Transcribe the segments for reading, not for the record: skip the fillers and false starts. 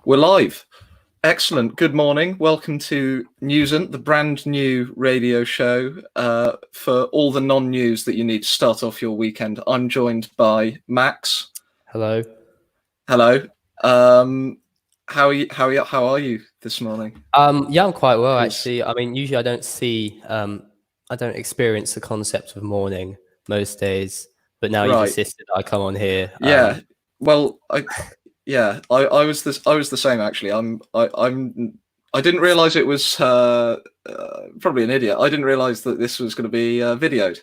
We're live. Excellent. Good morning. Welcome to Newsn't, the brand new radio show for all the non-news that you need to start off your weekend. I'm joined by Max. Hello. Hello. How are you this morning? Yeah, I'm quite well actually. I mean, usually I don't experience the concept of morning most days, but now you've insisted I come on here. Yeah. Well, I was the same actually. I didn't realize it was probably an idiot. I didn't realize that this was going to be videoed.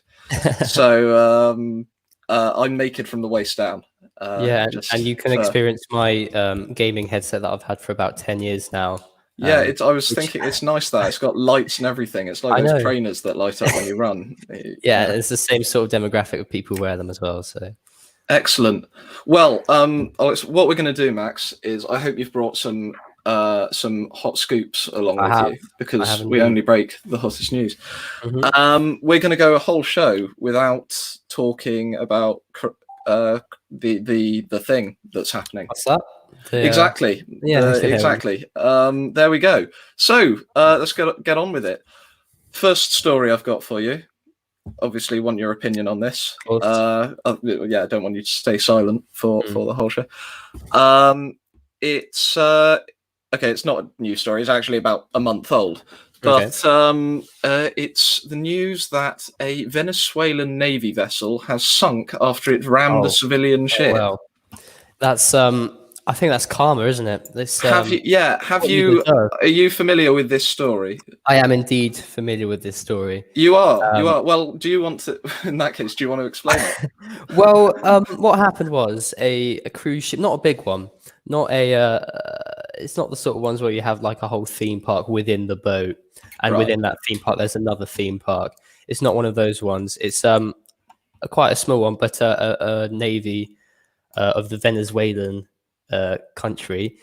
So I'm naked from the waist down. And you can experience my gaming headset that I've had for about 10 years now. Yeah, I was thinking it's nice that it's got lights and everything. It's like those trainers that light up when you run. Yeah, it's the same sort of demographic of people who wear them as well. So excellent. Well, what we're going to do, Max, is I hope you've brought some hot scoops along with you, because we only break the hottest news. We're going to go a whole show without talking about the thing that's happening. What's that? Exactly. Yeah, exactly. There we go. So let's get on with it. First story I've got for you. Obviously, want your opinion on this. I don't want you to stay silent for the whole show. It's okay. It's not a news story. It's actually about a month old. But it's the news that a Venezuelan Navy vessel has sunk after it rammed a civilian ship. Well, that's I think that's karma, isn't it? This, are you familiar with this story? I am indeed familiar with this story. You are. Well, do you want to? In that case, do you want to explain it? Well, what happened was a cruise ship, not a big one, not a. It's not the sort of ones where you have like a whole theme park within the boat, and within that theme park there's another theme park. It's not one of those ones. It's quite a small one, but a navy of the Venezuelan country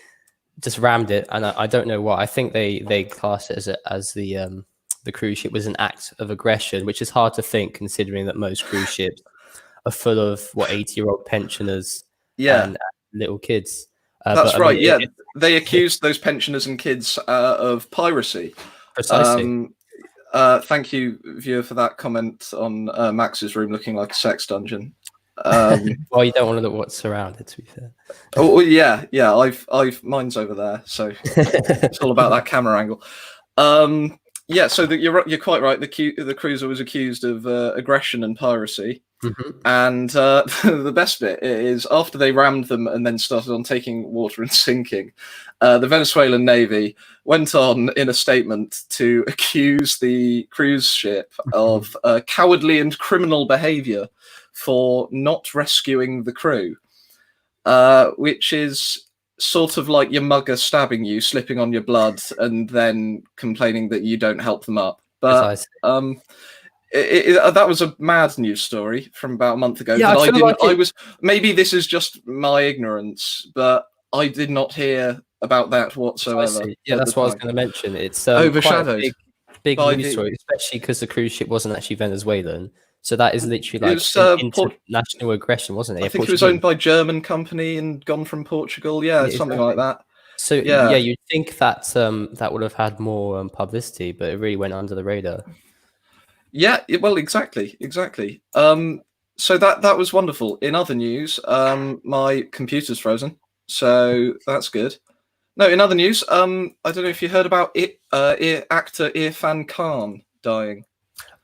just rammed it, and I don't know what. I think they class it as the cruise ship was an act of aggression, which is hard to think considering that most cruise ships are full of 80-year-old pensioners and little kids. That's right. I mean, they accused those pensioners and kids of piracy. Precisely. Thank you, viewer, for that comment on Max's room looking like a sex dungeon. Well, you don't want to look what's surrounded, to be fair. Oh yeah. Mine's over there, so it's all about that camera angle. So you're quite right. The cruiser was accused of aggression and piracy, and the best bit is after they rammed them and then started on taking water and sinking, the Venezuelan Navy went on in a statement to accuse the cruise ship of cowardly and criminal behaviour for not rescuing the crew, which is sort of like your mugger stabbing you, slipping on your blood, and then complaining that you don't help them up. But that was a mad news story from about a month ago. Yeah, maybe this is just my ignorance, but I did not hear about that whatsoever. Yeah, that's what I was going to mention. It's overshadowed. Quite a big news story, especially because the cruise ship wasn't actually Venezuelan. So that is literally like international aggression, wasn't it? I think it was owned by a German company and gone from Portugal. Yeah, something like that. So yeah, you'd think that that would have had more publicity, but it really went under the radar. Yeah, well, exactly. So that was wonderful. In other news, my computer's frozen, so that's good. No, in other news, I don't know if you heard about actor Irfan Khan dying.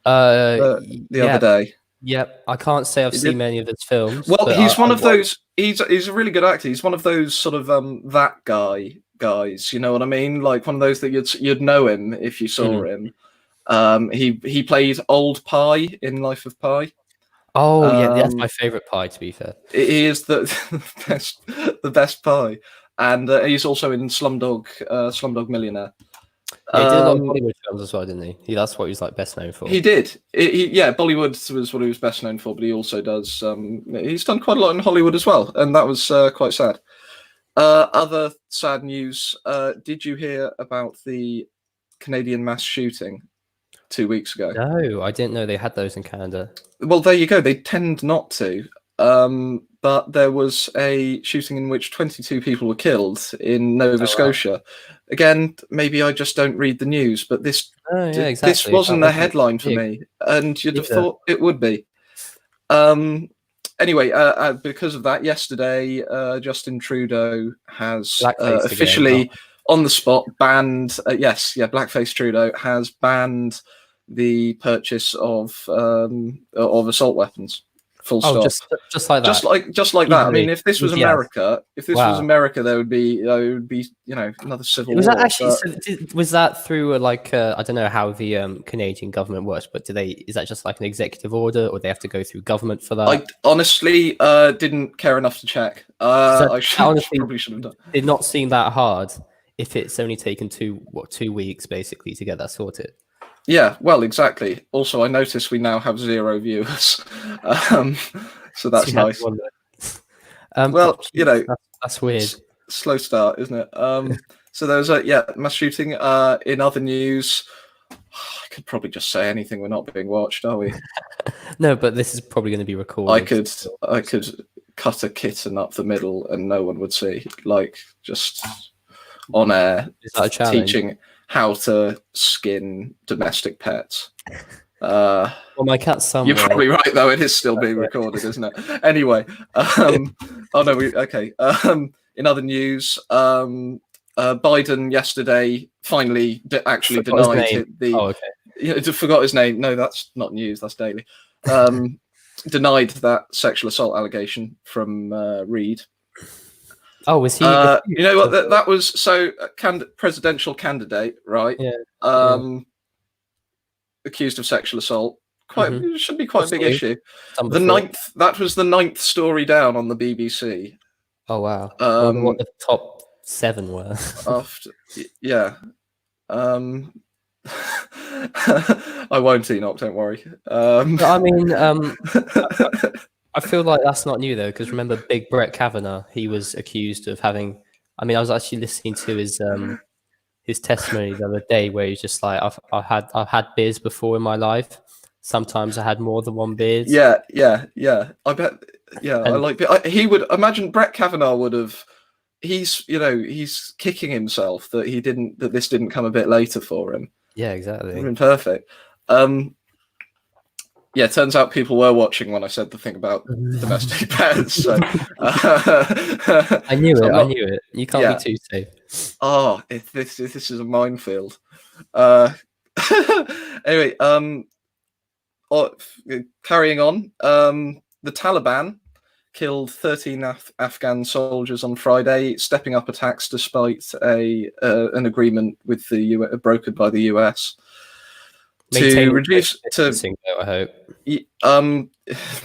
The other day. Yep, I can't say I've seen many of his films. Well, he's one of those. He's a really good actor. He's one of those sort of that guys. You know what I mean? Like one of those that you'd know him if you saw him. He played Old Pie in Life of Pi. Oh yeah, that's my favorite Pie. To be fair, he is the best Pie, and he's also in Slumdog Millionaire. Yeah, he did a lot of Bollywood films as well, didn't he? That's what he was like best known for. He did. Bollywood was what he was best known for, but he also does. He's done quite a lot in Hollywood as well, and that was quite sad. Other sad news. Did you hear about the Canadian mass shooting 2 weeks ago? No, I didn't know they had those in Canada. Well, there you go. They tend not to. but there was a shooting in which 22 people were killed in Nova Scotia. Again, maybe I just don't read the news, but this this wasn't the headline for me, and you'd have thought it would be. Anyway, because of that, yesterday Justin Trudeau has officially on the spot banned. Blackface Trudeau has banned the purchase of assault weapons. Full stop. Just like that. Just like that. I mean, if this was America, there would be another civil war. Was that actually? Was that through I don't know how the Canadian government works, but is that just like an executive order, or they have to go through government for that? I honestly didn't care enough to check. I probably should have done. Did not seem that hard if it's only taken 2 weeks basically to get that sorted. Yeah, well, exactly. Also, I noticed we now have 0 viewers, so that's nice. That's weird. Slow start, isn't it? So there was a mass shooting. In other news, I could probably just say anything. We're not being watched, are we? No, but this is probably going to be recorded. I could cut a kitten up the middle and no one would see. Just on air, teaching how to skin domestic pets. Well, my cat's somewhere. You're probably right, though. It is still being recorded, isn't it? Anyway. Okay. In other news, Biden yesterday finally actually denied it. Forgot his name. No, that's not news. That's daily. Denied that sexual assault allegation from Reid. Oh, was he? You know what? That was presidential candidate, right? Yeah. Accused of sexual assault. Should be quite a big issue. That was the 9th story down on the BBC. Oh wow! What the top 7 were? I won't, Enoch. Don't worry. I mean, I feel like that's not new though, because remember Big Brett Kavanaugh? He was accused of having. I mean, I was actually listening to his testimony the other day, where he's just like, I've had beers before in my life. Sometimes I had more than one beer. Yeah. I bet. Yeah, I like. He would imagine Brett Kavanaugh would have. He's kicking himself that this didn't come a bit later for him. Yeah, exactly. Been perfect. Yeah, it turns out people were watching when I said the thing about domestic pets. So, I knew it. You can't be too safe. Oh, this is a minefield. Anyway, carrying on. The Taliban killed 13 Afghan soldiers on Friday, stepping up attacks despite an agreement with the US, brokered by the US. To reduce I hope.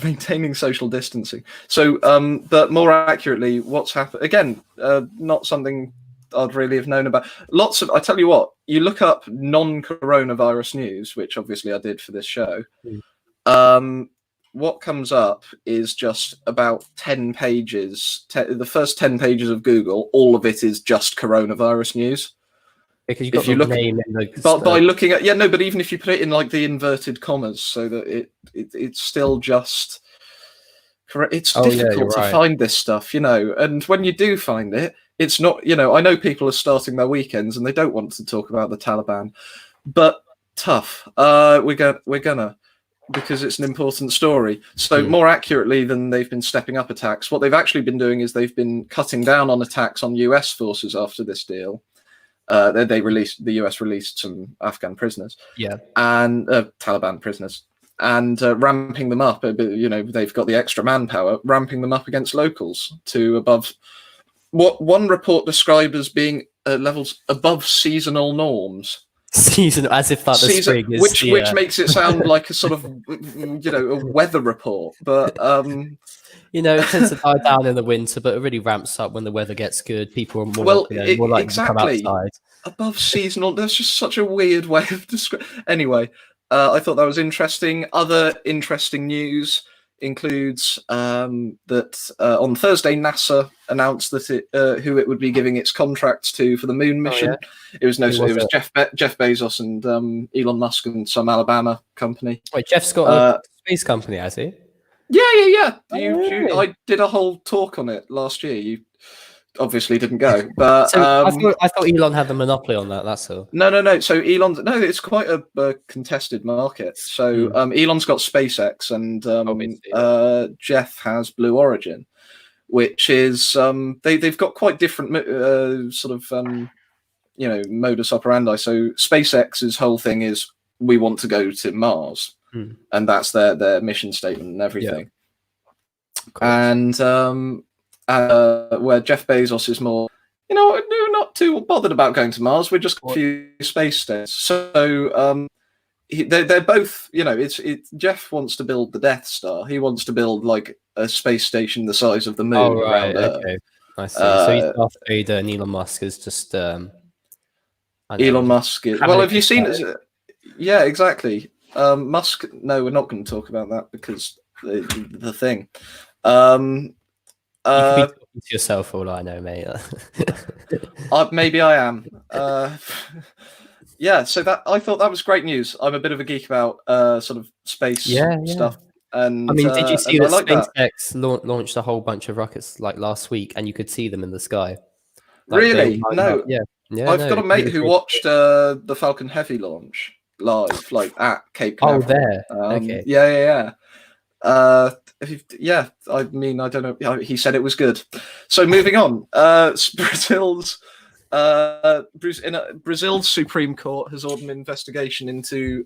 Maintaining social distancing. So, but more accurately, what's happened again? Not something I'd really have known about. I tell you what, you look up non-coronavirus news, which obviously I did for this show. What comes up is just about 10 pages. The first 10 pages of Google, all of it is just coronavirus news. Because you've got the name in the by looking at but even if you put it in like the inverted commas, so that it's still just correct. It's difficult to find this stuff, and when you do find it, it's not. I know people are starting their weekends and they don't want to talk about the Taliban, but tough. We're gonna because it's an important story. So more accurately than they've been stepping up attacks, what they've actually been doing is they've been cutting down on attacks on US forces after this deal. The US released some Afghan prisoners, and Taliban prisoners, and ramping them up. They've got the extra manpower, ramping them up against locals to above what one report described as being levels above seasonal norms. Season, as if that the spring is which makes it sound like a sort of a weather report, but it tends to die down in the winter, but it really ramps up when the weather gets good. People are more likely to come outside. Above seasonal. That's just such a weird way of describing. Anyway, I thought that was interesting. Other interesting news includes that on Thursday, NASA announced that who it would be giving its contracts to for the moon mission. It was Jeff Bezos and Elon Musk and some Alabama company. Wait, Jeff's got a space company, has he? Yeah. Oh, really? I did a whole talk on it last year. You obviously didn't go, but So I thought Elon had the monopoly on that. That's all. no. So Elon's no, it's quite a contested market. So Elon's got SpaceX, and Obviously, yeah. Jeff has Blue Origin, which is they've got quite different sort of modus operandi. So SpaceX's whole thing is we want to go to Mars, and that's their mission statement and everything. And where Jeff Bezos is more, we're not too bothered about going to Mars. We're just a few space stations. So they're both, Jeff wants to build the Death Star. He wants to build like a space station the size of the moon around Earth. Okay. I see. So he's Darth Vader, and Elon Musk is just Elon Musk. Well, have you seen it? Yeah, exactly. Musk. No, we're not going to talk about that because the thing. You could be talking to yourself, for all I know, mate. Maybe I am. Yeah, so that I thought that was great news. I'm a bit of a geek about sort of space stuff. And I mean, did you see that SpaceX launched a whole bunch of rockets like last week, and you could see them in the sky? Like, really? No. Yeah. I've got a mate who watched the Falcon Heavy launch live, like at Cape Canaveral. Oh, there. Okay. Yeah. I mean, I don't know. He said it was good. So moving on, Brazil's Supreme Court has ordered an investigation into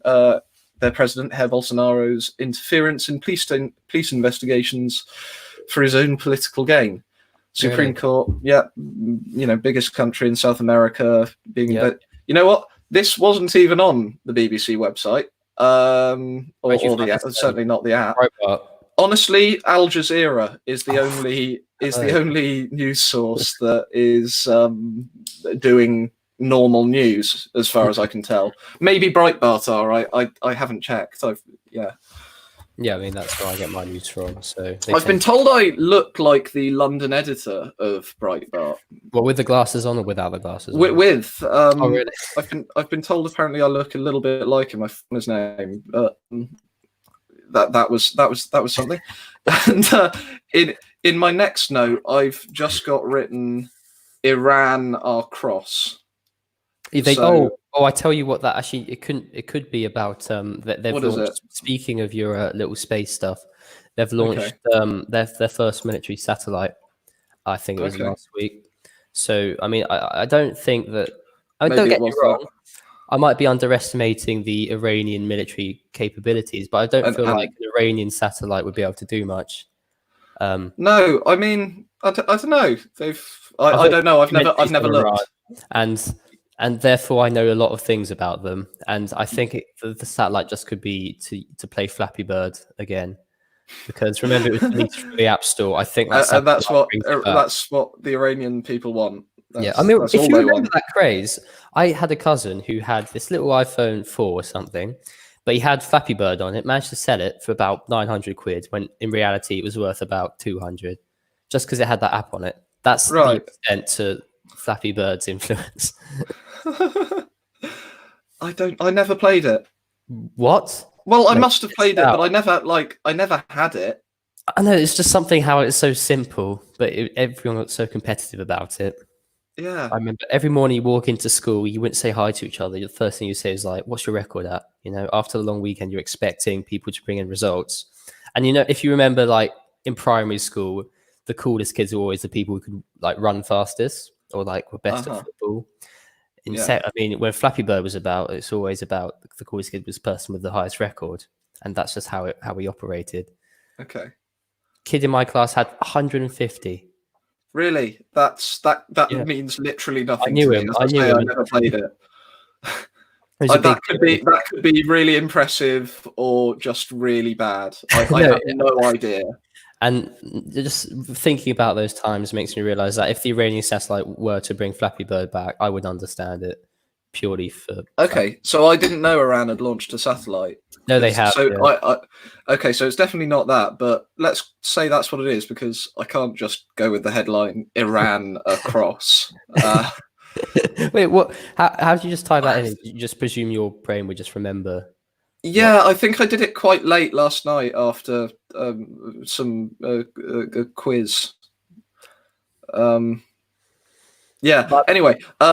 their president Jair Bolsonaro's interference in police investigations for his own political gain. Supreme Court, biggest country in South America, but you know what? This wasn't even on the BBC website, or the app, certainly not the app. Honestly, Al Jazeera is the only news source that is doing normal news, as far as I can tell. Maybe Breitbart are. I haven't checked. Yeah, I mean, that's where I get my news from. So I've been told I look like the London editor of Breitbart. Well, with the glasses on or without the glasses on? With. Oh, really? I've been told apparently I look a little bit like him. I found his name, but that was something. And in my next note, I've just got written Iran are cross. I tell you what, that actually it could be about that they've launched. Speaking of your little space stuff, they've launched their first military satellite. I think it was last week. So I mean, I don't think that. Don't get me wrong. I might be underestimating the Iranian military capabilities, but I don't feel like an Iranian satellite would be able to do much. No, I mean, I don't know. I don't know. I've never looked. And therefore, I know a lot of things about them. And I think the satellite just could be to play Flappy Bird again, because remember it was released from the App Store. I think that's what the Iranian people want. I mean, if you remember that craze, I had a cousin who had this little iPhone 4 or something, but he had Flappy Bird on it. Managed to sell it for about 900 quid, when in reality it was worth about 200, just because it had that app on it. That's the extent to Flappy Bird's influence. I never played it. What? Well, I must have played it, but I never had it. I know, it's just something how it's so simple, but everyone got so competitive about it. Yeah. I remember every morning you walk into school, you wouldn't say hi to each other. The first thing you say is like, what's your record at? After the long weekend, you're expecting people to bring in results. And if you remember, like in primary school, the coolest kids were always the people who could like run fastest or like were best at football. I mean, when Flappy Bird was about, it's always about the coolest kid was the person with the highest record. And that's just how we operated. Okay. Kid in my class had 150. Really? That means literally nothing. I knew him. I never played it. That could be really impressive or just really bad. I have no idea. And just thinking about those times makes me realize that if the Iranian satellite were to bring Flappy Bird back, I would understand it purely for. Okay, so I didn't know Iran had launched a satellite. No, they have. So okay, so it's definitely not that, but let's say that's what it is, because I can't just go with the headline "Iran across." Wait, what? How did you just tie that in? You just presume your brain would just remember Yeah, I think I did it quite late last night after some a quiz. Yeah. But Anyway, why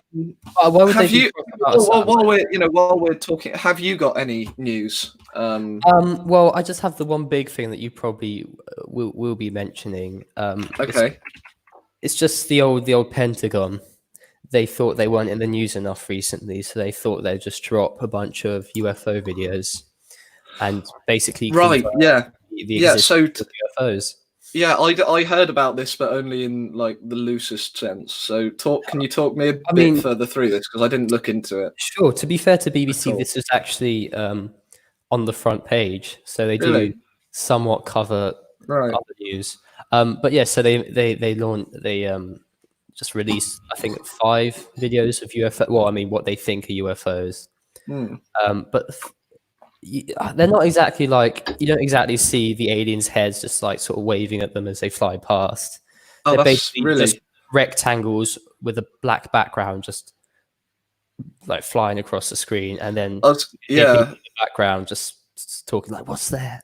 would they have be you talking about a certain while we're talking, have you got any news? Well, I just have the one big thing that you probably will be mentioning. Okay. It's just the old Pentagon. They thought they weren't in the news enough recently, so they thought they'd just drop a bunch of UFO videos and basically Right. confirm Yeah. the Yeah. existence So of UFOs. yeah, I heard about this, but only in like the loosest sense. So can you talk me a I bit mean, further through this because I didn't look into it sure. To be fair to at BBC, all. this was actually on the front page, so they do Really? somewhat cover Right. other news. But yeah, so they just released I think 5 videos of UFO. Well, I mean, what they think are UFOs. Hmm. But they're not exactly like you don't exactly see the aliens' heads just like sort of waving at them as they fly past. Oh, They're that's basically just really. rectangles with a black background, just like flying across the screen, and then hear people Yeah. in the background just talking like, "What's there?"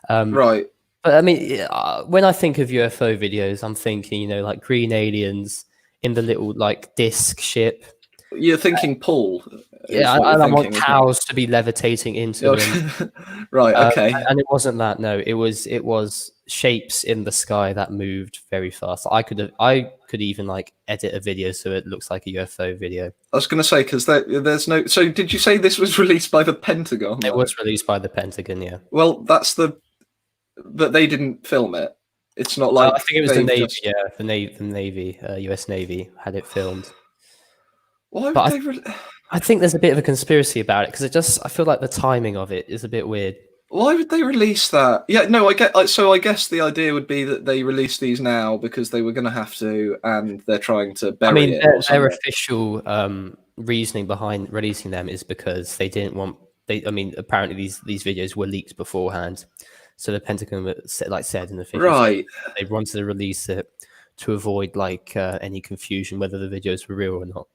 Um, Right. but I mean, when I think of UFO videos, I'm thinking, like green aliens in the little like disc ship. You're thinking Paul Yeah, is what you're and I want thinking, isn't it? cows to be levitating into them. Right. Okay. And it wasn't that. No, it was shapes in the sky that moved very fast. I could even like edit a video so it looks like a UFO video. I was going to say because there's no. So did you say this was released by the Pentagon? It Though? was released by the Pentagon. Yeah, Well, but they didn't film it. It's not I like think it was the they've Navy. just. Yeah, the Navy, U.S. Navy had it filmed. Why would But they? I think there's a bit of a conspiracy about it because I feel like the timing of it is a bit weird. Why would they release that? Yeah, no, I get. So I guess the idea would be that they release these now because they were going to have to, and they're trying to I bury mean, it or their something. official reasoning behind releasing them is because they didn't want. I mean, apparently these videos were leaked beforehand, so the Pentagon said in the official Right. statement, they wanted to release it to avoid like any confusion whether the videos were real or not.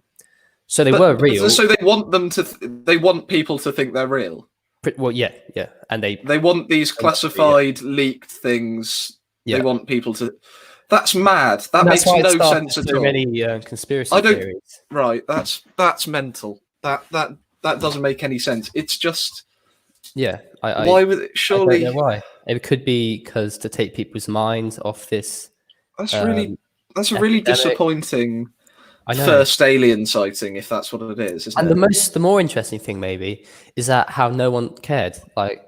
So they were real. So they want them to. They want people to think they're real. Well, yeah, and They want these classified, leaked things. Yeah. They want people to. That's mad. That That's makes why no sense at so all. many conspiracy I don't. theories. Right. That's mental. That doesn't make any sense. It's just. Yeah, Why would it, I surely? don't know why. It could be because to take people's minds off this. That's a really epidemic. disappointing I know. first alien sighting, if that's what it is, isn't And it? the more interesting thing maybe is that how no one cared. Like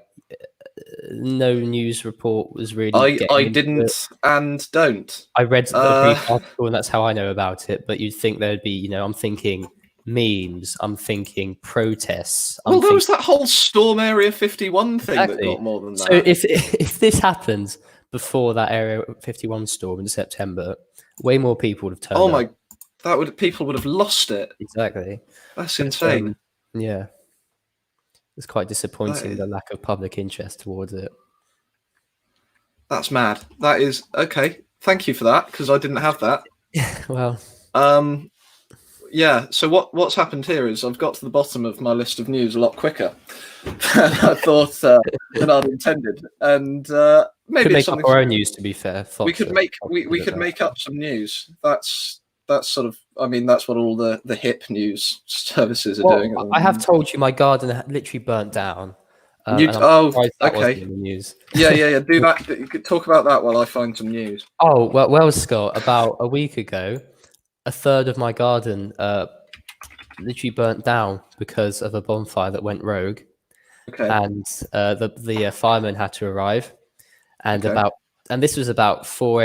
no news report was really. I didn't and don't. I read a brief article, and that's how I know about it. But you'd think there'd be, I'm thinking memes. I'm thinking protests. Well, there was that whole Storm Area 51 thing that Exactly. got more than that. So if this happens before that Area 51 storm in September, way more people would have turned. Oh my, people would have lost it. Exactly. That's insane. Yeah, it's quite disappointing the lack of public interest towards it. That's mad. That is okay. Thank you for that because I didn't have that. Well, yeah. So what's happened here is I've got to the bottom of my list of news a lot quicker than I thought than I'd intended, and maybe could make something up our own news. To be fair, we could make up some news. That's sort of. I mean, that's what all the hip news services are doing. I have told you my garden literally burnt down. Okay. In the news. Yeah. Do that. You could talk about that while I find some news. Oh well, Scott. About a week ago, a third of my garden literally burnt down because of a bonfire that went rogue. Okay. And the firemen had to arrive, and this was about 4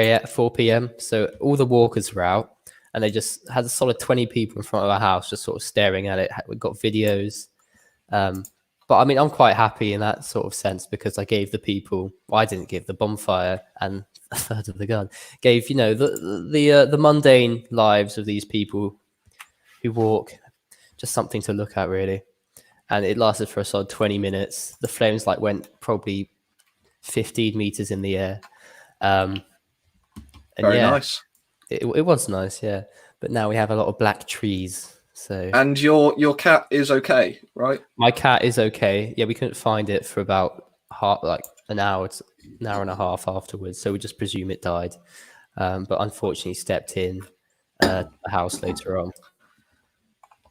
p.m. So all the walkers were out, and they just had a solid 20 people in front of our house, just sort of staring at it. We got videos, but I mean, I'm quite happy in that sort of sense because I gave the people. Well, I didn't give the bonfire and a third of the garden. Gave the mundane lives of these people who walk just something to look at, really. And it lasted for a solid 20 minutes. The flames went probably 15 meters in the air. And Very nice. It was nice, yeah. But now we have a lot of black trees So And your cat is okay, right? my cat is okay. Yeah, we couldn't find it for about an hour, an hour and a half afterwards. So we just presume it died. But unfortunately, stepped in the house later on.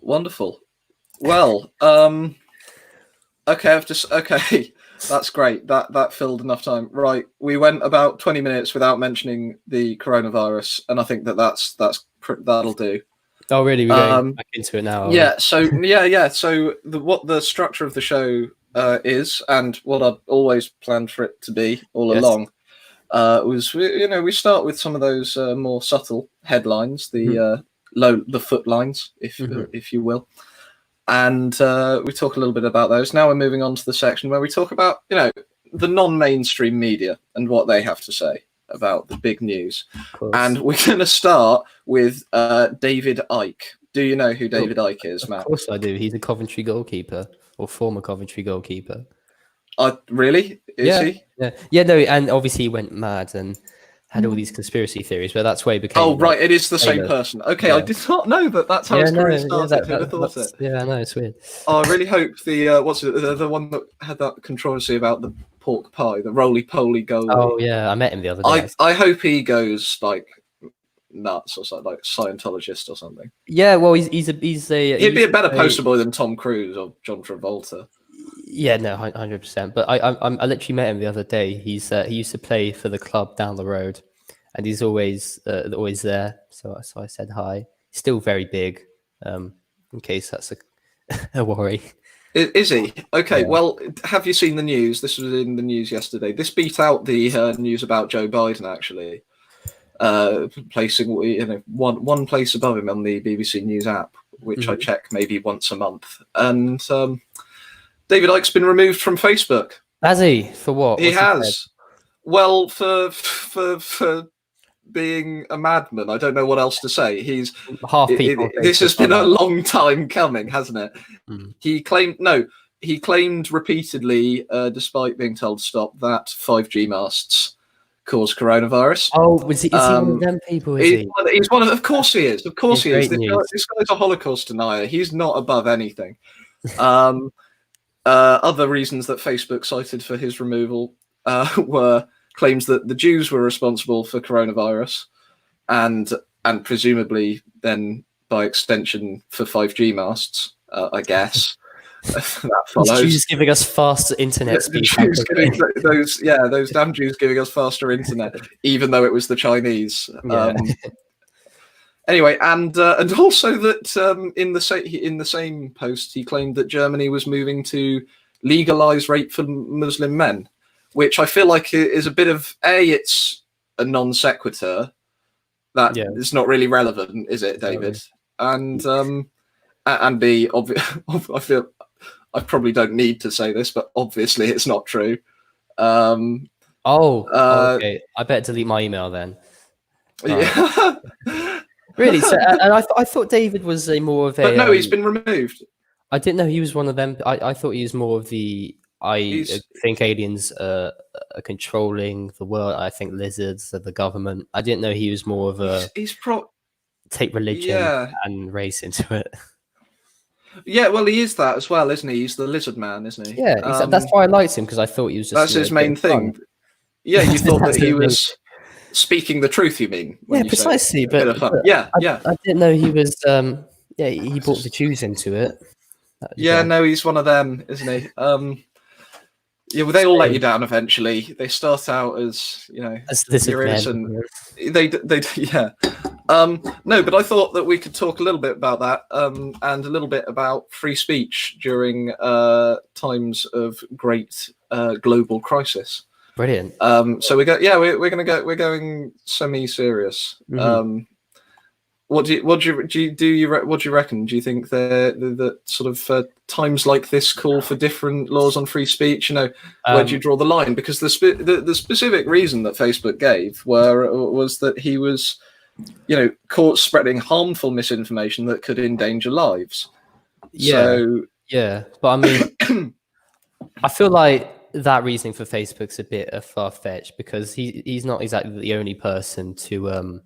Wonderful. Well, okay, okay. That's great. That filled enough time. Right, we went about 20 minutes without mentioning the coronavirus, and I think that'll do. Oh, really? We're going back into it now? Yeah. So yeah. So what the structure of the show is, and what I'd always planned for it to be all along, was we start with some of those more subtle headlines, the the footlines, if you will, and we talk a little bit about those. Now we're moving on to the section where we talk about the non-mainstream media and what they have to say about the big news. And we're going to start with David Icke. Do you know who David Icke is, Matt? Of course I do. He's a Coventry goalkeeper, or former Coventry goalkeeper. Really? Is he? Yeah. No, and obviously he went mad and had all these conspiracy theories, but that's why he became. Oh, right, it is the same person. Okay, I did not know that's how his career started. Who'd have thought it? Yeah, I know, it's weird. I really hope the one that had that controversy about the pork pie, the roly-poly goalie. Oh yeah, I met him the other day. I hope he goes like nuts or something, like Scientologist or something. Yeah, well, he'd be a better poster boy than Tom Cruise or John Travolta. Yeah, no, 100%. But I literally met him the other day. He used to play for the club down the road, and he's always there. So I said hi. He's still very big, in case that's a worry. Is he? Okay, yeah. Well, have you seen the news? This was in the news yesterday. This beat out the news about Joe Biden, actually. Placing one place above him on the BBC News app, which I check maybe once a month. And David Icke's been removed from Facebook. Has he? For what? He has. Well, for being a madman. I don't know what else to say. He's half people. This has been a long time coming, hasn't it? He claimed repeedly, despite being told to stop, that 5G masts cause coronavirus. Oh, is he one of them people? He's one of. Of course he is. Of course he is. This guy's a Holocaust denier. He's not above anything. Other reasons that Facebook cited for his removal were claims that the Jews were responsible for coronavirus, and presumably then by extension for 5G masts. I guess that follows. Jews giving us faster internet speed. Those damn Jews giving us faster internet, even though it was the Chinese. Yeah. Anyway, and also that in the same post, he claimed that Germany was moving to legalize rape for Muslim men, which I feel like is a bit of it's a non sequitur that is not really relevant, is it, David? And B, I feel I probably don't need to say this, but obviously it's not true. Okay. I better delete my email then. Yeah. Really? So, and I thought David was more of a. But no, he's been removed. I didn't know he was one of them. I thought he was more of the. I think aliens are controlling the world. I think lizards are the government. I didn't know he was more of a. Take religion and race into it. Yeah, well, he is that as well, isn't he? He's the lizard man, isn't he? Yeah, exactly. That's why I liked him, because I thought he was just. That's his main thing. Fun. Yeah, you thought that he was speaking the truth. You mean? Yeah, precisely. But I didn't know he was. He brought the Jews into it. No, he's one of them, isn't he? Yeah, well, they all let you down eventually. They start out as you're innocent. They no, but I thought that we could talk a little bit about that, and a little bit about free speech during times of great global crisis. Brilliant. So we're going semi-serious. Mm-hmm. What do you reckon? Do you think that sort of times like this call for different laws on free speech? Where do you draw the line? Because the specific reason that Facebook gave was that he was, caught spreading harmful misinformation that could endanger lives. But I mean, I feel like that reasoning for Facebook's a bit far-fetched, because he's not exactly the only person to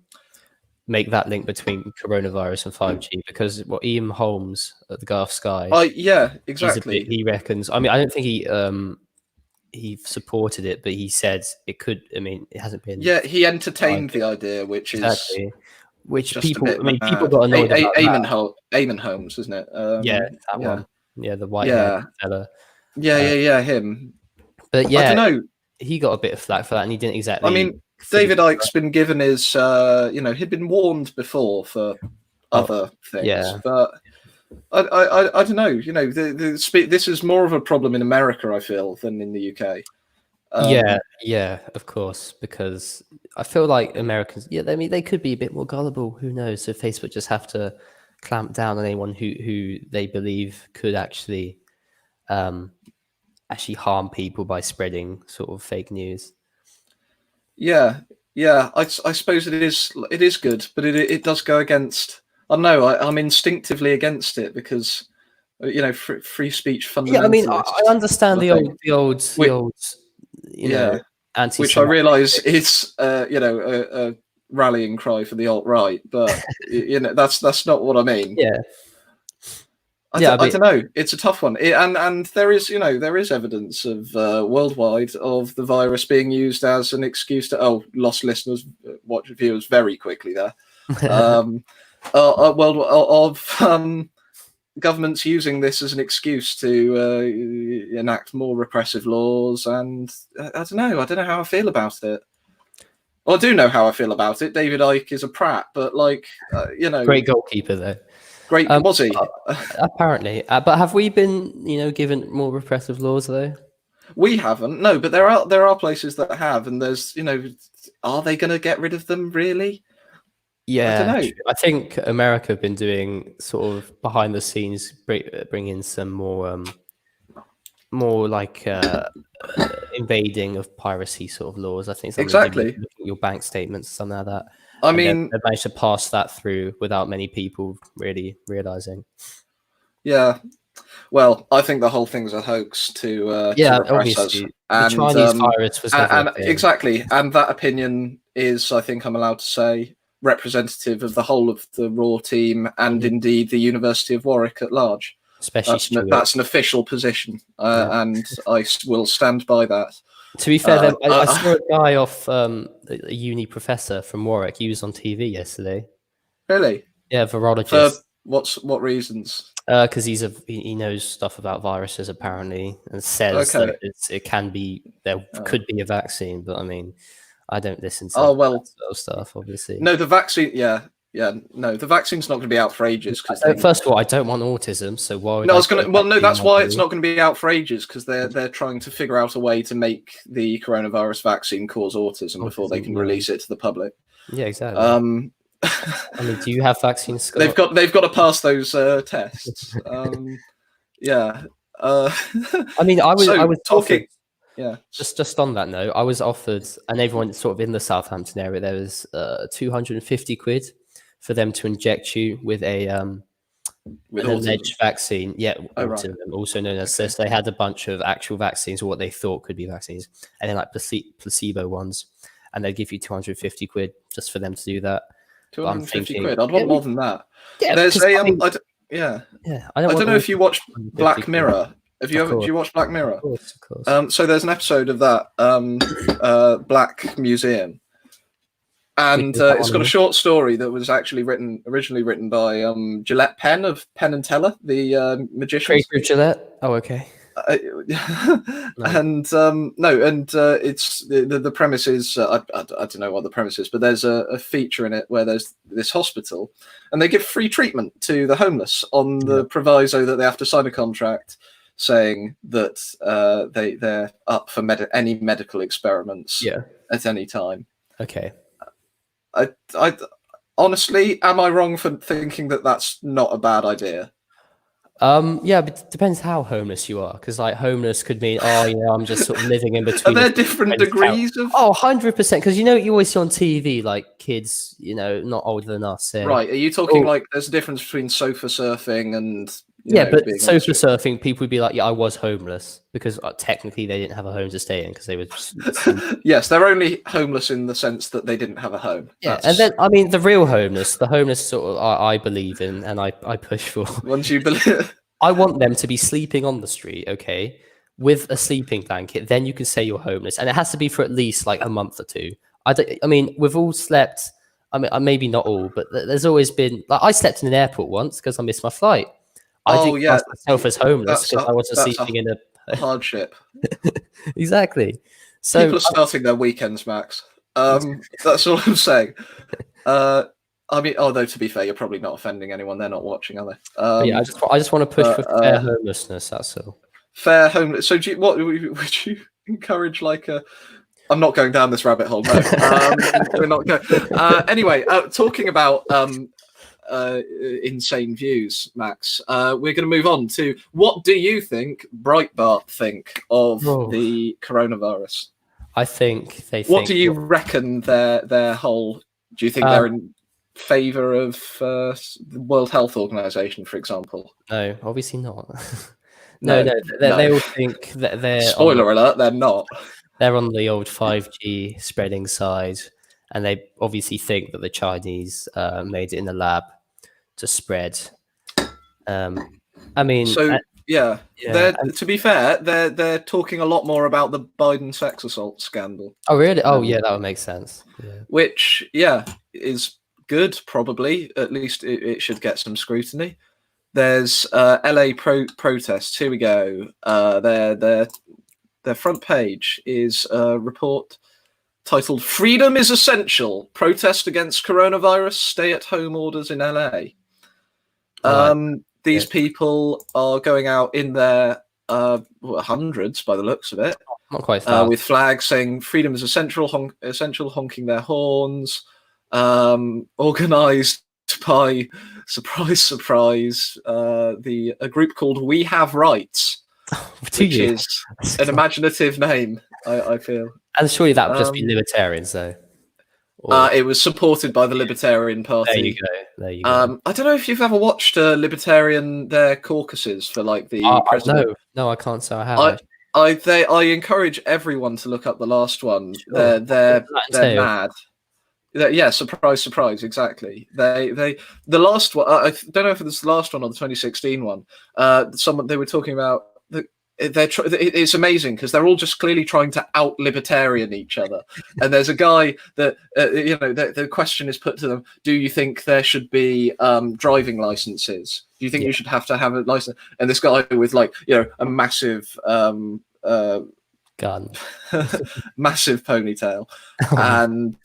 make that link between coronavirus and 5G because what Ian Holmes at the Gulf Sky, Yeah, exactly. he reckons. I mean, I don't think he supported it, but he said it could. I mean, it hasn't been. Yeah, he entertained the idea, which exactly. is Which just people, a bit I mean, mad. people got annoyed about that. Eamon Holmes, isn't it? Yeah, that one. Yeah, the white-haired fella. Yeah, him. But yeah, I don't know. He got a bit of flack for that, and he didn't exactly. I mean, David Icke's been given his, he'd been warned before for other things, but I don't know. You know, this is more of a problem in America, I feel, than in the UK. Yeah, of course, because I feel like Americans, I mean, they could be a bit more gullible. Who knows? So Facebook just have to clamp down on anyone who they believe could actually harm people by spreading sort of fake news. Yeah. I suppose it is good, but it does go against. I don't know. I'm instinctively against it because free speech fundamentalists. Yeah, I mean, I understand the old anti-Semitic, which I realise is a rallying cry for the alt-right, but that's not what I mean. Yeah. I don't know. It's a tough one, and there is evidence of worldwide of the virus being used as an excuse to lost listeners, watch viewers very quickly there. Governments using this as an excuse to enact more repressive laws, and I don't know how I feel about it. Well, I do know how I feel about it. David Icke is a prat, but great goalkeeper though. Great, was he? Apparently. But have we been, given more repressive laws though? We haven't, no, but there are places that have, and there's, are they going to get rid of them really? Yeah, I don't know. I think America have been doing sort of behind the scenes, bring in some more like invading of piracy sort of laws. I think exactly. Looking at your bank statements, something like that. I mean, they managed to pass that through without many people really realizing. Yeah, well, I think the whole thing's a hoax to obviously the Chinese virus was exactly, and that opinion is, I think I'm allowed to say, representative of the whole of the Raw team and indeed the University of Warwick at large. Especially that's an official position, and I will stand by that. To be fair, I saw a guy off a uni professor from Warwick. He was on TV yesterday. Really? Yeah, virologist. What reasons? Because he knows stuff about viruses apparently, and says that it can be could be a vaccine. But I mean, I don't listen to that sort of stuff. Obviously, no. The vaccine, no, the vaccine's not going to be out for ages. First of all, I don't want autism, so why? No, I was going to. Well, no, that's why it's not going to be out for ages, because they're trying to figure out a way to make the coronavirus vaccine cause autism before they can release it to the public. Yeah, exactly. I mean, do you have vaccines, Scott? They've got to pass those tests. Yeah. I mean, I was talking. Offered, just on that note, I was offered, and everyone sort of in the Southampton area, there was 250 quid for them to inject you with an alleged vaccine. Yeah, autism, also known as this. They had a bunch of actual vaccines, or what they thought could be vaccines, and then like placebo ones, and they'd give you 250 quid just for them to do that. 250 quid. I'd want more than that. Yeah, there's a I don't know if you watch Black Mirror. Do you watch Black Mirror? Of course. So there's an episode of that Black Museum. And it's got a short story that was actually originally written by Gillette Penn of Penn and Teller, the magician. Creator of Gillette. Oh, okay. And it's the premise is I don't know what the premise is, but there's a feature in it where there's this hospital, and they give free treatment to the homeless on the proviso that they have to sign a contract saying that they're up for any medical experiments at any time. Okay. I honestly, am I wrong for thinking that that's not a bad idea? Yeah, but it depends how homeless you are, because like homeless could mean, I'm just sort of living in between. Are there different degrees of? 100%, because you always see on TV like kids, not older than us. Right? Are you talking like there's a difference between sofa surfing and but being on the sofa street. surfing, people would be like, "Yeah, I was homeless," because technically they didn't have a home to stay in because they were just Yes, they're only homeless in the sense that they didn't have a home. yeah. And then I mean, the real homeless, the homeless sort of I believe in and I push for. once you believe. I want them to be sleeping on the street, okay, with a sleeping blanket. Then you can say you're homeless, and it has to be for at least like a month or two. I mean, we've all slept. I mean, maybe not all, but there's always been. Like, I slept in an airport once because I missed my flight. I didn't class myself as homeless because I wasn't sleeping in a hardship. Exactly. So People are starting their weekends, Max. That's all I'm saying. I mean, although to be fair, you're probably not offending anyone. They're not watching, are they? yeah, I just want to push for fair homelessness. That's all. Fair homeless. So, what would you encourage? Like a. I'm not going down this rabbit hole. No, we're not going. Anyway, talking about insane views, Max. We're going to move on to what do you think Breitbart think of the coronavirus? I think they. What do you reckon their whole? Do you think they're in favour of the World Health Organization, for example? No, obviously not. no. They all think that they're. Spoiler alert: they're not. They're on the old 5G spreading side, and they obviously think that the Chinese made it in the lab to spread. I mean, so to be fair, they're talking a lot more about the Biden sex assault scandal. Oh, really? Oh, yeah, that would make sense. Yeah. Which, is good. Probably, at least it should get some scrutiny. There's LA protests. Here we go. Their front page is a report titled "Freedom is Essential: Protest Against Coronavirus Stay-at-Home Orders in LA." These people are going out in their hundreds, by the looks of it, not quite with flags saying "Freedom is essential," honking their horns. Organised by surprise, a group called "We Have Rights." Which is an imaginative name, I feel. And surely that would just be libertarians, though. It was supported by the Libertarian Party. There you go. I don't know if you've ever watched their caucuses for like the president. No, I can't say I have. I encourage everyone to look up the last one. Sure. They're mad. Yeah, surprise, exactly. The last one. I don't know if it was the last one or the 2016 one. They were talking about. It's amazing because they're all just clearly trying to out libertarian each other. And there's a guy that the question is put to them: do you think there should be driving licenses? Do you think you should have to have a license? And this guy with a massive gun, massive ponytail, and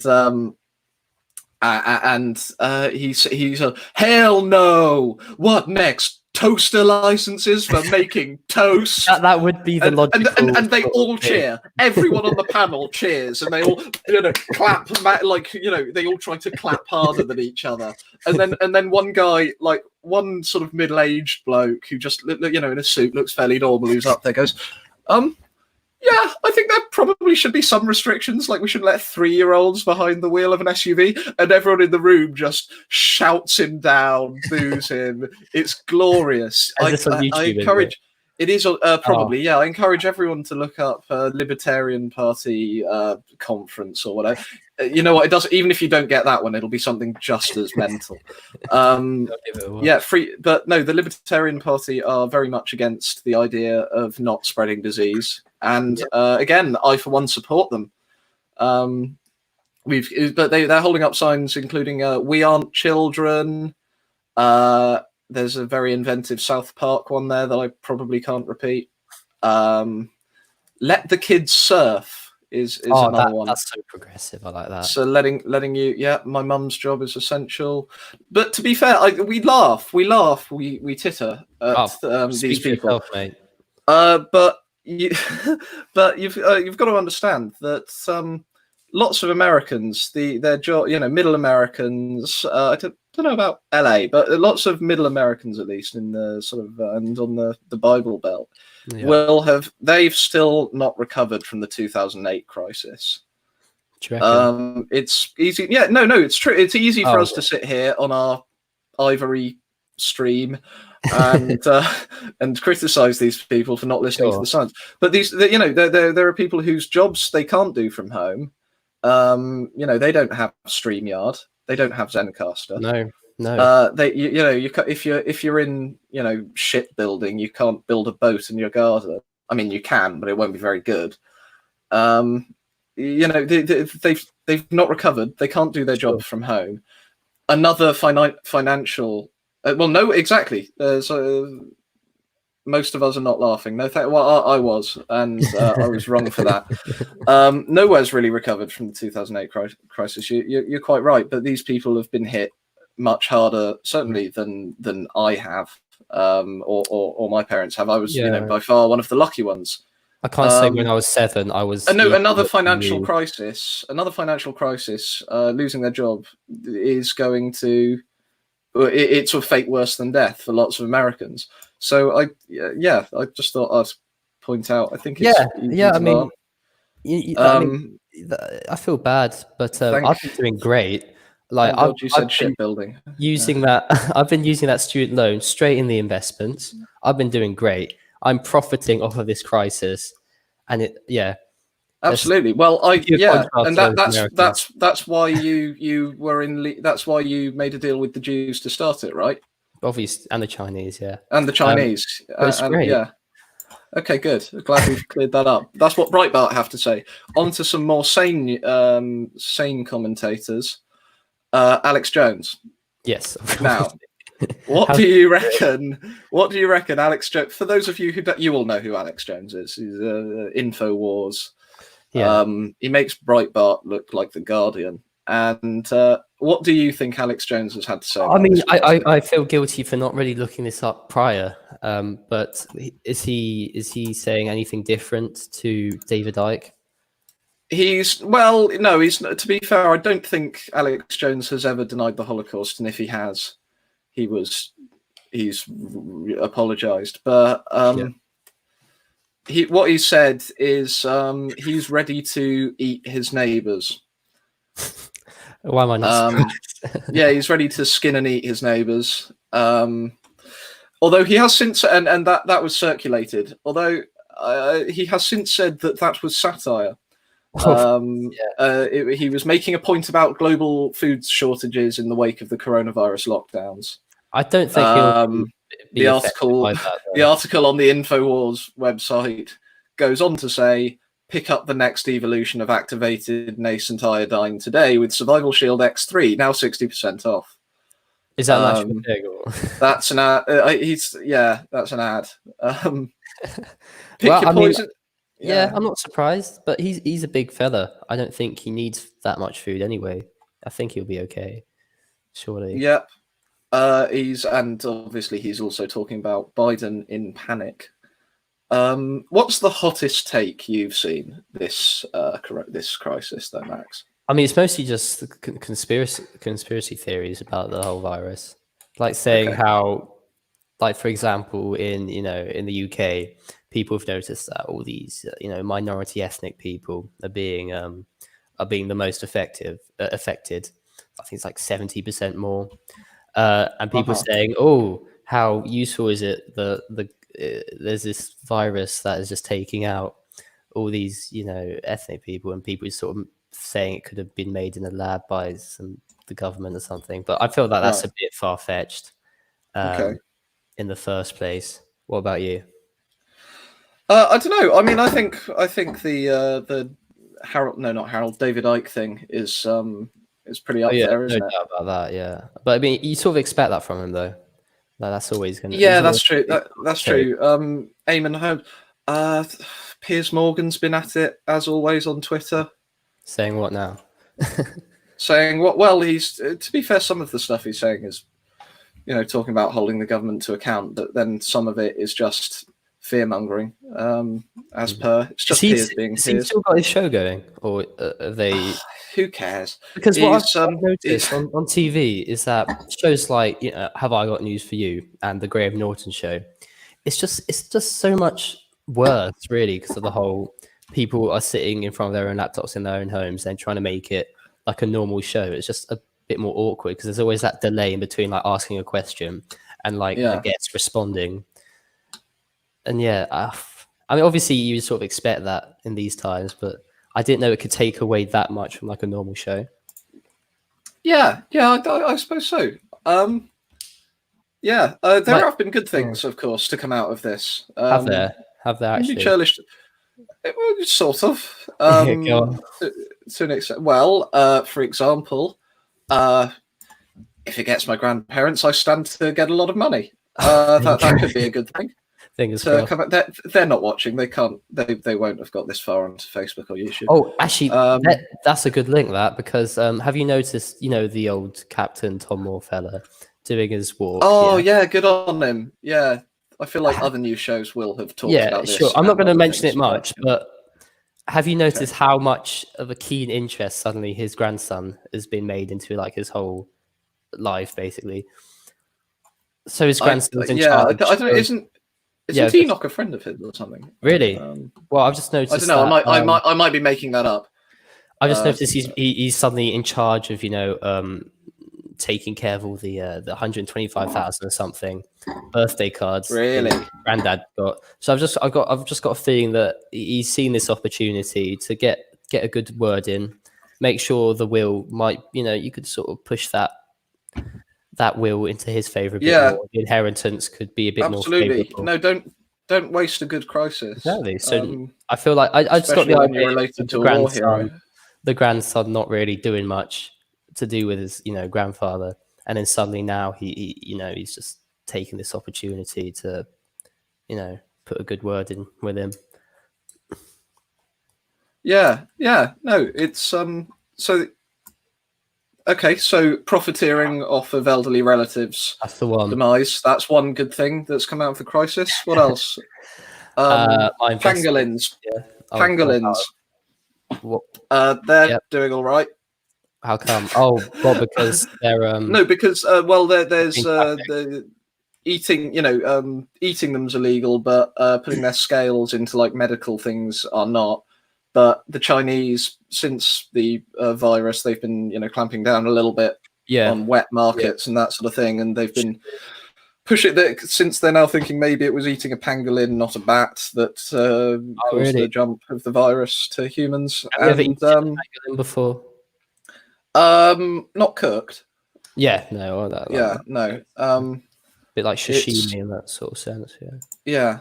he's hell no. What next? Toaster licenses for making toast. That would be the logical. And they all cheer. Everyone on the panel cheers, and they all clap. They all try to clap harder than each other. And then one guy, like one sort of middle-aged bloke who just in a suit looks fairly normal, who's up there goes, yeah, I think there probably should be some restrictions, like we shouldn't let 3-year-olds behind the wheel of an SUV, and everyone in the room just shouts him down, boos him. It's glorious. I encourage. It is probably, I encourage everyone to look up Libertarian Party conference or whatever. You know what? It does. Even if you don't get that one, it'll be something just as mental. Free. But no, the Libertarian Party are very much against the idea of not spreading disease. And again, I for one support them. But they're holding up signs including "We aren't children." There's a very inventive South Park one there that I probably can't repeat. "Let the kids surf" is another one. That's so progressive. I like that. So letting you, my mum's job is essential. But to be fair, we laugh, we titter at these people. Yourself, mate. But you've got to understand that lots of Americans, their job, middle Americans. I don't know about LA, but lots of middle Americans, at least in the sort of and on the Bible Belt, they've still not recovered from the 2008 crisis. It's easy. Yeah, no, it's true. It's easy for us to sit here on our ivory stream and criticize these people for not listening to Sure. the science. But there are people whose jobs they can't do from home. They don't have StreamYard, they don't have Zencaster. No. If you're in shipbuilding, you can't build a boat in your garden. I mean, you can, but it won't be very good. They've not recovered. They can't do their job from home. Another financial. No, exactly. So most of us are not laughing. No, I was, and I was wrong for that. Nowhere's really recovered from the 2008 crisis. You're quite right, but these people have been hit much harder, certainly than I have, or my parents have. I was, by far one of the lucky ones. I can't say when I was 7, I was. Another financial crisis. Losing their job is going to. It's a fate worse than death for lots of Americans. So I just thought I'd point out. I think it's I feel bad, but I've been doing great. Like I've been shipbuilding. Using that, I've been using that student loan straight in the investments. I've been doing great. I'm profiting off of this crisis, and absolutely. Well, and that's why you were in. That's why you made a deal with the Jews to start it, right? Obviously, and the Chinese, and the Chinese. It's great. Yeah. Okay, good. Glad we've cleared that up. That's what Breitbart have to say. On to some more sane commentators. Alex Jones. Yes. Now, what do you reckon? What do you reckon, Alex Jones? For those of you who you all know who Alex Jones is. He's Infowars. Yeah. He makes Breitbart look like the Guardian. And what do you think Alex Jones has had to say? I mean, I feel guilty for not really looking this up prior. But is he saying anything different to David Icke? He's to be fair, I don't think Alex Jones has ever denied the Holocaust, and if he has, he's apologized. But what he said is he's ready to eat his neighbors. Why am I not surprised? Yeah, he's ready to skin and eat his neighbors. Although he has since, and that was circulated. Although he has since said that was satire. He was making a point about global food shortages in the wake of the coronavirus lockdowns. I don't think he'll the article on the Infowars website goes on to say, pick up the next evolution of activated nascent iodine today with Survival Shield X3, now 60% off. Is that an actual thing? Or? That's an ad. That's an ad. Pick your poison. Yeah, I'm not surprised, but he's a big fella. I don't think he needs that much food anyway. I think he'll be okay, surely. Yep. He's also talking about Biden in panic. What's the hottest take you've seen this crisis, though, Max? I mean, it's mostly just conspiracy theories about the whole virus, like saying how, like for example, in the UK. People have noticed that all these, minority ethnic people are being the most affected. I think it's like 70% more. And people saying, "Oh, how useful is it? There's this virus that is just taking out all these, ethnic people," and people sort of saying it could have been made in a lab by the government or something. But I feel that that's a bit far fetched. In the first place. What about you? I don't know. I mean, I think the David Icke thing is pretty up there, isn't it? No doubt about that. Yeah, but I mean, you sort of expect that from him, though. That's always going to. Yeah, that's true. That's true. Eamon Holmes, Piers Morgan's been at it as always on Twitter. Saying what now? Saying what? Well, he's to be fair, some of the stuff he's saying is, talking about holding the government to account, but then some of it is just fear mongering. As per, it's just Piers being Piers. Has he still got his show going, or are they? Who cares? Because what I've noticed on TV is that shows like Have I Got News for You and the Graham Norton Show, it's just so much worse, really, because of the whole people are sitting in front of their own laptops in their own homes and trying to make it like a normal show. It's just a bit more awkward because there's always that delay in between like asking a question and like the guests responding. And yeah, I mean, obviously you sort of expect that in these times, but I didn't know it could take away that much from like a normal show. Yeah, I suppose so. There have been good things, of course, to come out of this. Have there actually? Churlish, sort of. Go on. To an extent. Well, for example, if it gets my grandparents, I stand to get a lot of money. That could be a good thing. Fingers crossed. They're not watching. They can't. They won't have got this far onto Facebook or YouTube. Oh, actually, that's a good link. That because have you noticed? You know the old Captain Tom Moore fella doing his walk. Oh yeah, good on him. Yeah, I feel like other news shows will have talked about this. Sure. I'm not going to mention it much, but have you noticed how much of a keen interest suddenly his grandson has been made into like his whole life, basically? So his grandson's in charge. I don't know. Isn't Enoch a friend of his or something? Really? Well, I've just noticed. I don't know. I might be making that up. I just noticed he's suddenly in charge of taking care of all the 125,000 or something birthday cards. Really, Granddad got. So I've just got a feeling that he's seen this opportunity to get a good word in, make sure the will might you could sort of push that will into his favor a bit more. The inheritance could be a bit more favorable. No, don't waste a good crisis. Exactly. So I feel like I just got the idea related to a war hero. The grandson not really doing much to do with his grandfather, and then suddenly now he's just taking this opportunity to put a good word in with him. No, it's so okay, so profiteering off of elderly relatives, that's the one. Demise. That's one good thing that's come out of the crisis. What else? Pangolins. Pangolins. They're doing all right. How come? Oh, well, because they're no, because there's the eating. Eating them's illegal, but putting their scales into like medical things are not. But the Chinese, since the virus, they've been clamping down a little bit on wet markets and that sort of thing, and they've been pushing that since they're now thinking maybe it was eating a pangolin, not a bat, that caused the jump of the virus to humans. Have you ever eaten pangolin before? Not cooked. Yeah, no. No. Bit like sashimi in that sort of sense. Yeah.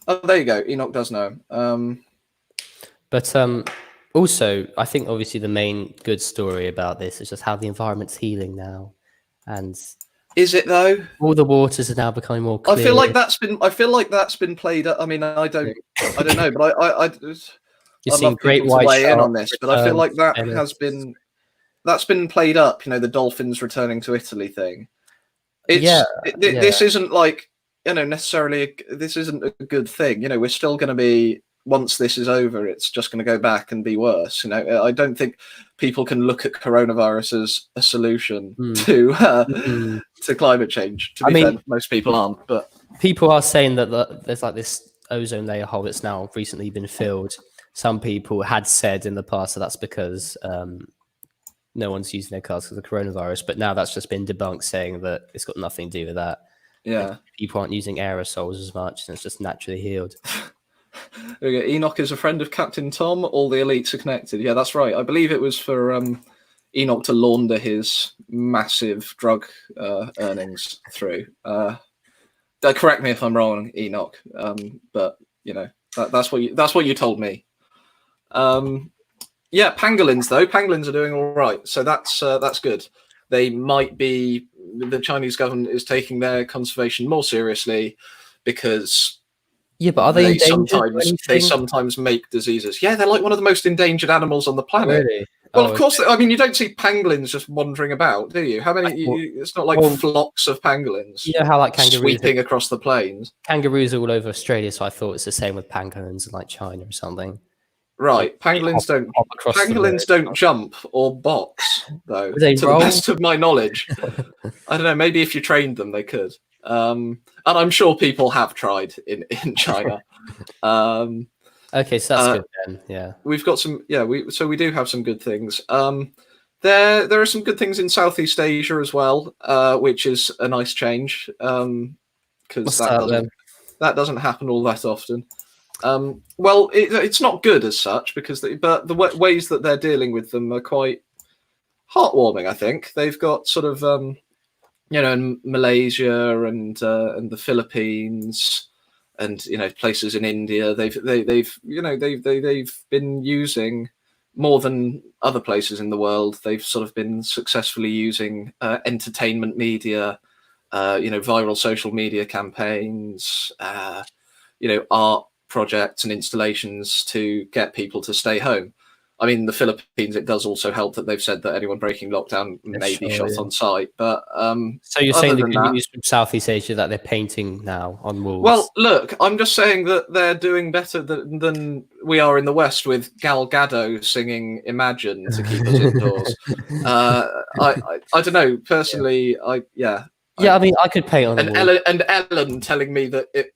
Oh, there you go. Enoch does know. But also, I think obviously the main good story about this is just how the environment's healing now, and is it though? All the waters are now becoming more clear. I feel like that's been played up. I mean, I don't know, but You're seeing great white weigh in on this, but I feel like that's been played up. The dolphins returning to Italy thing. This isn't like necessarily. This isn't a good thing. We're still going to be. Once this is over, it's just going to go back and be worse. I don't think people can look at coronavirus as a solution to climate change. To be fair, most people aren't. But people are saying that there's like this ozone layer hole that's now recently been filled. Some people had said in the past that that's because no one's using their cars because of the coronavirus, but now that's just been debunked, saying that it's got nothing to do with that. Yeah, people aren't using aerosols as much, and it's just naturally healed. Enoch is a friend of Captain Tom. All the elites are connected. Yeah, that's right. I believe it was for Enoch to launder his massive drug earnings through. Correct me if I'm wrong, Enoch. But that's what you told me. Pangolins though. Pangolins are doing all right. So that's good. They might be. The Chinese government is taking their conservation more seriously because. Yeah, but are they they sometimes make diseases. Yeah, they're like one of the most endangered animals on the planet. Really? Well, of course. I mean, you don't see pangolins just wandering about, do you? How many? It's not like flocks of pangolins. You know how like kangaroos sweeping across the plains. Kangaroos are all over Australia, so I thought it's the same with pangolins in like China or something. Right, pangolins don't jump or box though. To the best of my knowledge, I don't know. Maybe if you trained them, they could. And I'm sure people have tried in China. Okay, so that's good then. Yeah, we've got some. Yeah, we do have some good things. There are some good things in Southeast Asia as well, which is a nice change, because that doesn't happen all that often. Well, it's not good as such, but the ways that they're dealing with them are quite heartwarming. I think they've got sort of in Malaysia and the Philippines, and places in India. They've been using, more than other places in the world, they've sort of been successfully using entertainment media, viral social media campaigns, art projects and installations to get people to stay home. I mean, the Philippines, it does also help that they've said that anyone breaking lockdown may be shot on sight. But so you're saying the good news from Southeast Asia that they're painting now on walls? Well, look, I'm just saying that they're doing better than we are in the West, with Gal Gadot singing "Imagine" to keep us indoors. I don't know personally. Yeah. I mean, I could paint on and Ellen telling me that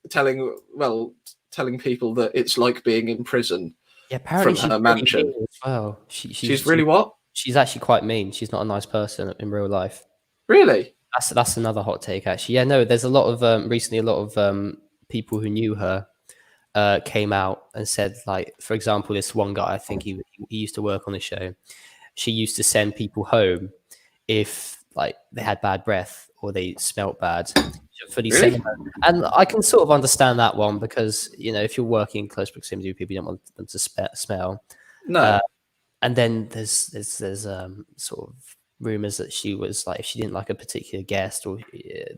telling people that it's like being in prison. Yeah, apparently from her mansion as well. She's really what? She's actually quite mean. She's not a nice person in real life. Really? That's another hot take, actually. Yeah, no, there's a lot of recently a lot of people who knew her came out and said, like, for example, this one guy, I think he used to work on the show. She used to send people home if like they had bad breath or they smelt bad. Really? And I can sort of understand that one, because if you're working in close proximity with people, you don't want them to smell. No. And then there's sort of rumors that she was like, if she didn't like a particular guest, or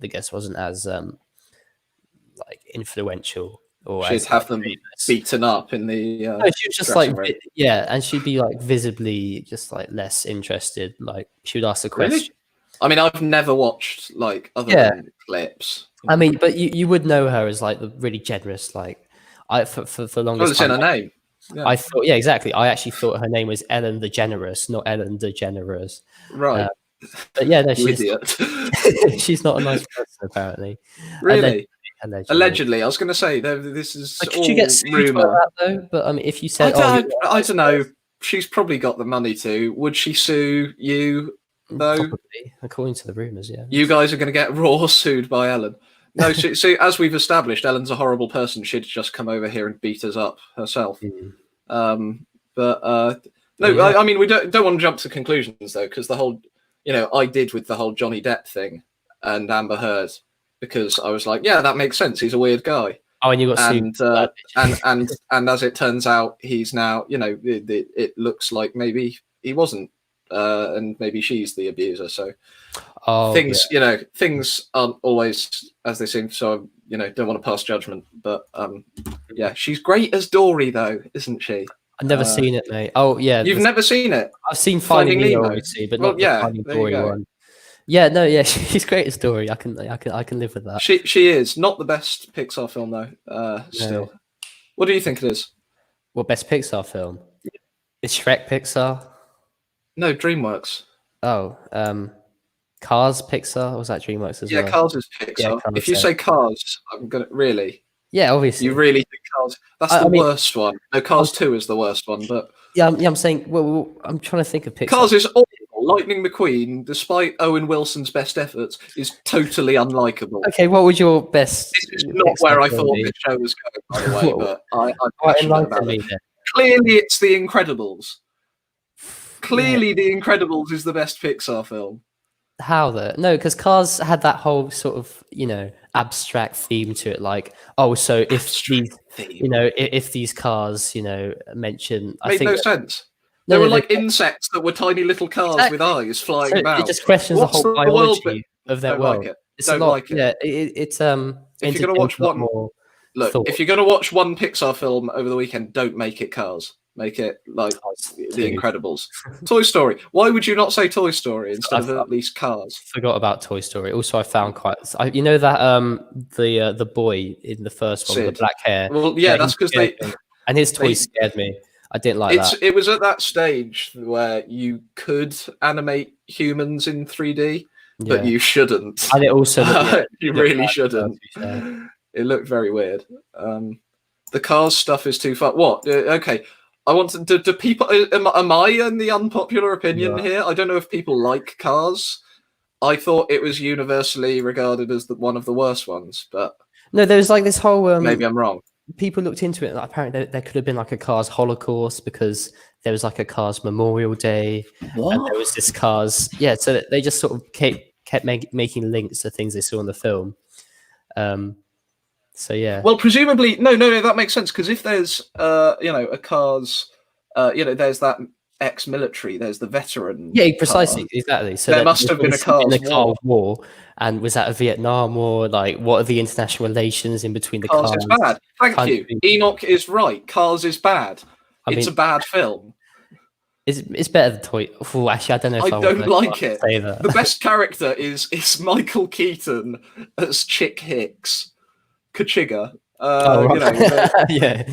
the guest wasn't as like influential, or she'd have them beaten up in the. No, she was just like room. Yeah, and she'd be like visibly just like less interested. Like she would ask a question. Really? I mean, I've never watched like other than clips. I mean, but you would know her as like the really generous. Like for the longest time. Well, it's in her name. Yeah. I thought, yeah, exactly. I actually thought her name was Ellen the Generous, not Ellen DeGeneres. Right. But yeah, no, she's she's not a nice person, apparently. Really? Allegedly. I was going to say this is like, could you get sued for that though? But I mean, if you said, I don't know. She's probably got the money to. Would she sue you though? Probably, according to the rumors, yeah. You guys are going to get raw sued by Ellen. No, so as we've established, Ellen's a horrible person. She'd just come over here and beat us up herself. Mm. I mean, we don't want to jump to conclusions though, because the whole, I did with the whole Johnny Depp thing and Amber Heard, because I was like, yeah, that makes sense. He's a weird guy. Oh, and you got sued. And as it turns out, he's now, it looks like maybe he wasn't, and maybe she's the abuser. So things aren't always as they seem. So don't want to pass judgment, but yeah, she's great as Dory though, isn't she? I've never seen it, mate. Oh yeah, you've never seen it? I've seen Finding Nemo, obviously, but not the Finding Dory one. Yeah, no, yeah, she's great as Dory. I can live with that. She is not the best Pixar film though. Still, no. What do you think it is? What best Pixar film? Is Shrek Pixar? No, DreamWorks. Oh, Cars Pixar? Or was that DreamWorks as well? Yeah, Cars is Pixar. Yeah, Cars, if you say Cars, I'm gonna really. Yeah, obviously. You really think Cars? That's the worst one. No, Cars 2 is the worst one, but I'm saying. Well, I'm trying to think of Pixar. Cars is awful. Lightning McQueen, despite Owen Wilson's best efforts, is totally unlikable. Okay, what was your best? This is not where I thought this show was going, by the way, but I'm passionate about it. Clearly, it's The Incredibles. Clearly, The Incredibles is the best Pixar film. How though? No, because Cars had that whole sort of abstract theme to it. Like, oh, so if these, if these cars, mention, I think no sense. They were like insects that were tiny little cars with eyes flying about. It just questions the whole biology of their world. Don't like it. Yeah, it's If you're gonna watch one more, if you're gonna watch one Pixar film over the weekend, don't make it Cars. Make it like The Incredibles. Toy Story. Why would you not say Toy Story instead of at least Cars? Forgot about Toy Story. Also, I found that the boy in the first one with the black hair. Well, yeah, that's because and his toys scared me. I didn't like that. It was at that stage where you could animate humans in 3D, but you shouldn't. And it also you really shouldn't. It looked very weird. The Cars stuff is too far. What? Okay. I want to. Do people? Am I in the unpopular opinion Yeah. here? I don't know if people like Cars. I thought it was universally regarded as one of the worst ones, but No, there was like this whole maybe I'm wrong. people looked into it. And apparently, there could have been like a Cars Holocaust because there was like a Cars Memorial Day, and What? there was this Cars. Yeah, so they just sort of kept making links to things they saw in the film. So yeah. Well, presumably, no, that makes sense because if there's, a Cars, there's that ex-military, there's the veteran. Yeah, precisely, exactly. So there must have been a Cars war, and was that a Vietnam War? Like, what are the international relations in between the Cars cars? is bad. Thank you. Enoch is right. Cars is bad. It's a bad film. It's better than Toy. Oh, actually, I don't know if I don't like it. Say that. The best character is Michael Keaton as Chick Hicks, Kachiga. Yeah,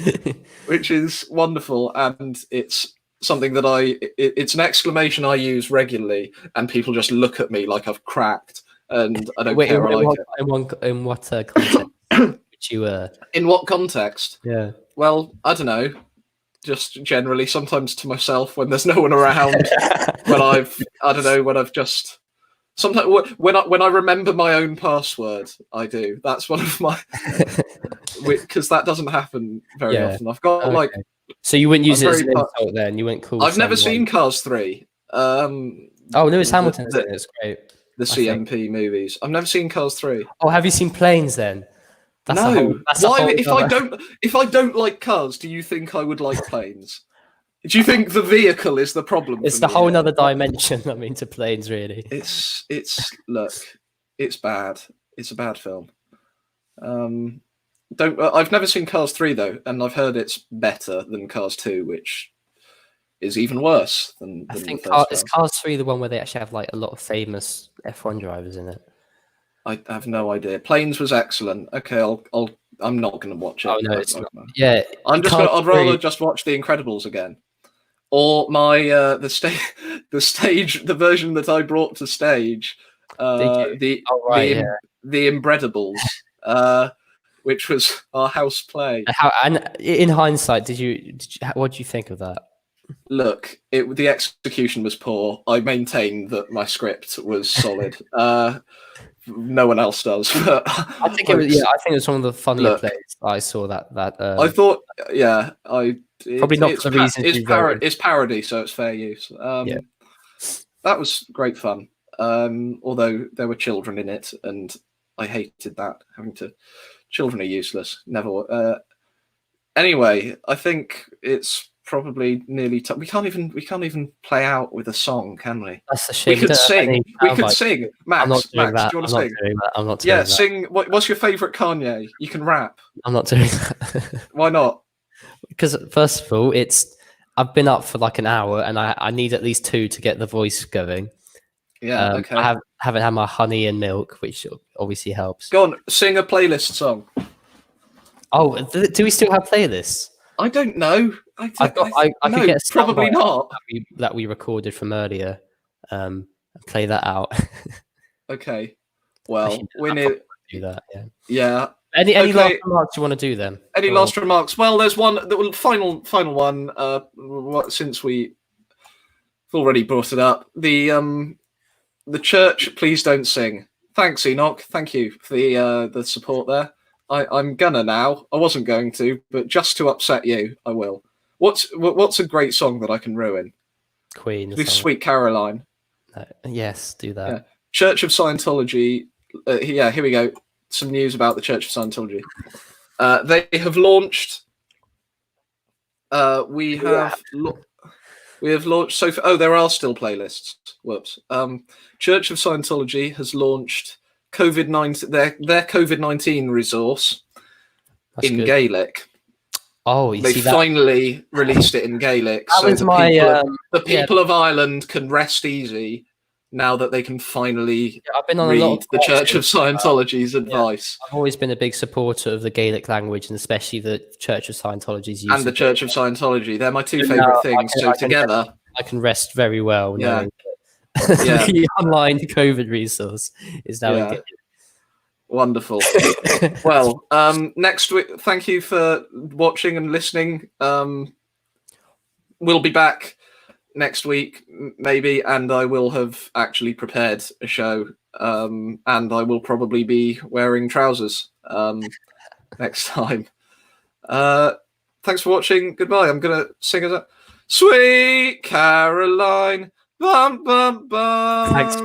which is wonderful, and it's something that it's an exclamation I use regularly, and people just look at me like I've cracked, and I don't care. In what context? Which you in what context? Yeah. Well, I don't know. Just generally, sometimes to myself when there's no one around. when I've just sometimes when I remember my own password, I do. That's one of my because that doesn't happen very often. I've got So you wouldn't use it as an insult then? You wouldn't call. I've never seen Cars 3. Lewis Hamilton's in it. It's great. The CMP movies. I've never seen Cars 3. Oh, have you seen Planes then? No. Why? If I don't like cars, do you think I would like planes? Do you think the vehicle is the problem? It's the whole other dimension. I mean, to Planes, really. It's bad. It's a bad film. I've never seen Cars 3 though, and I've heard it's better than Cars 2, which is even worse than I think is Cars 3 the one where they actually have like a lot of famous F1 drivers in it? I have no idea. Planes was excellent. Okay, I'm not going to watch it. Oh no, it's not. Yeah, I'd rather just watch The Incredibles again, or my the version that I brought to stage, the Inbreadables, which was our house play. And in hindsight, what did you think of that? Look, the execution was poor. I maintain that my script was solid. No one else does. But I think it was. Yeah, I think it was one of the funnier plays I saw. I thought, probably not for the reason it's parody, so it's fair use. That was great fun. Although there were children in it, and I hated that. Children are useless. Never. Anyway, I think it's probably nearly time. We can't even play out with a song, can we? That's a shame. We could sing. Max, do you want to sing? I'm not doing that. Sing. What's your favorite Kanye? You can rap. I'm not doing that. Why not? Because first of all, I've been up for like an hour, and I need at least 2 to get the voice going. Yeah. Okay. I haven't had my honey and milk, which obviously helps. Go on, sing a playlist song. Oh, do we still have playlists? I don't know. I could get probably not that we recorded from earlier. Play that out. Okay. Well, we need do that. Yeah. Yeah. Any last remarks you want to do then? Any last remarks? Well, there's one. The final one. Since we've already brought it up, the church. Please don't sing. Thanks, Enoch. Thank you for the support there. I'm gonna now. I wasn't going to, but just to upset you, I will. What's a great song that I can ruin? Queen. Do Sweet Caroline. Yes, do that. Yeah. Church of Scientology. Here we go. Some news about the Church of Scientology. They have launched. We have launched. There are still playlists. Whoops. Church of Scientology has launched COVID-19 their COVID-19 resource in Gaelic. Oh, they finally released it in Gaelic, so the people of Ireland can rest easy now that they can finally read the Church of Scientology's advice. I've always been a big supporter of the Gaelic language, and especially the Church of Scientology's use. And the Church of Scientology, they're my two favourite things. Together, I can rest very well. Knowing that the online COVID resource is now in Gaelic. Wonderful. Well, next week, thank you for watching and listening. we'll be back next week, maybe, and I will have actually prepared a show, and I will probably be wearing trousers next time. Thanks for watching. Goodbye. I'm gonna sing as a Sweet Caroline. Bum bum bum. Thanks.